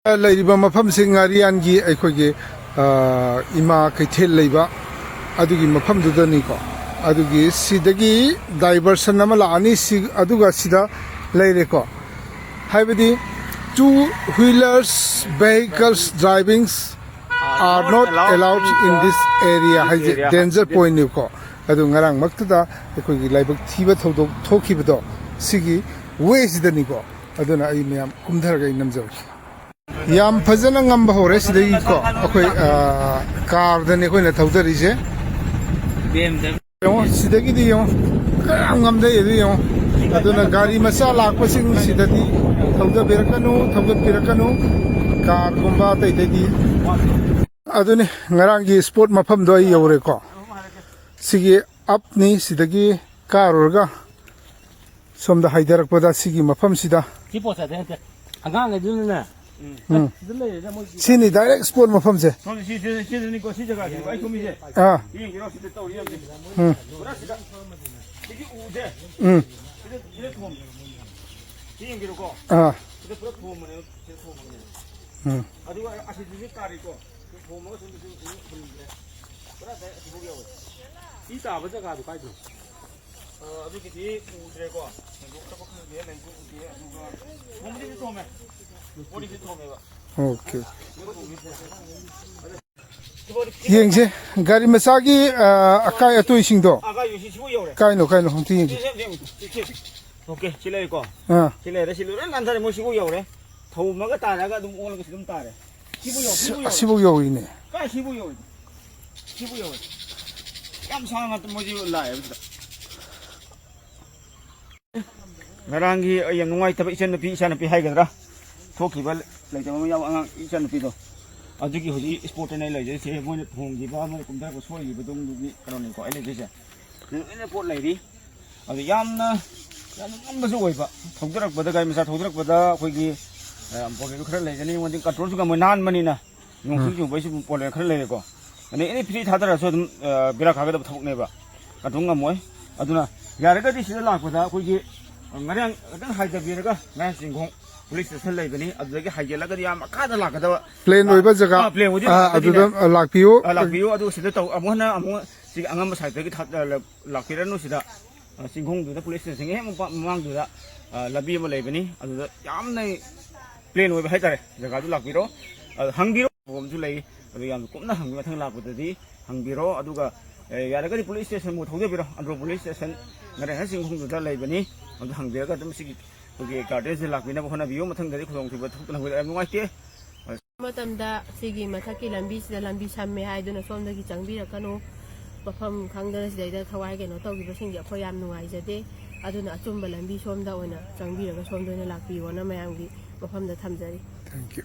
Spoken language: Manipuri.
Ladiba mafamsing ariangi aikoge ima kaithel leiba adugi mafam dudani ko adugi sidagi diversion ama laani si aduga sida leire ko haibadi two wheelers vehicles drivings are not allowed in this area haije danger point ni ko adu ngarang maktada aikogi laibak thiba thodok thokibado sigi ways dani ko aduna ai meyam kumdharga namjaw Yam Fazana Ngamba Hores, the Eco, okay, car than Equina Tauta is it? Sidaki, Angam de Rio, Aduna Gari Masala, Quasing Sidati, Tauta Piracano, Tauta Piracano, Car Gumba, Tadi Aduni Narangi Sport Mapam Doi Eureka. Sigi Upni, Sidaki, Car Orga, some the Hyder Pada Sigi Mapam Sida. Sini direct sport mafam se. Okay. Yengse gari masagi akai atu isingdo. Kaino honti yeng. Okay, chile ko. Chile re silu ran thare mo sibu yore. Thau ma ga ta ra ga dum on ga sidum ta re. Sibu yo ine. Ka sibu yo. Sibu yo. Kam sa ma mo ji la ya. Narangi ayam nungai tabi isan pi hai gadra. Thokiba leitama yaw angang isan pido adugi hoji sport nei leje se moine thonggi ba mo kumda ko soi bi dum dugi kanoni ko ele je ene pot leiri adu yamna ngam su oi ba thongdarak bada gai masa thongdarak bada khoigi poke khara lejani mo ding control su ga mo nan mani na nong su bai su pole khara le ko ene free thadara so dum bira khaga da thok nei ba adung ngam moi aduna yaraga di sida lak bada khoigi ngarang dang haida biraga na singkhong Police station leibani adudagi hajelagadi yam akada lakada plane oiba jaga aduda lakpiu adu sida taw amona amu sig angam side gi that lakpiranu sida singhong du da police station he mamang du da labi ma leibani aduda yamna plane oiba haitare jaga du lakpiro hangbiro bomju lei adu yam kumna hangbi mathang lakpudadi hangbiro aduga yaragadi police station mo thogdebiro andro police station ngare ha singhong du da leibani adu hangbiraga dum sig Okay, gardens lakbina bhona biyo mathang dari khulong thiba thukna hoi am ngai matamda sigi mathaki lambi sida lambi samme haiduna somdagi changbira mafam khangdana sidaida thawai keno tawgiba singgi akhoi yam nungai jade aduna achumba lambi somda oina changbira ga somdona lakbiyo na mayamgi mafamda thamjari. Thank you.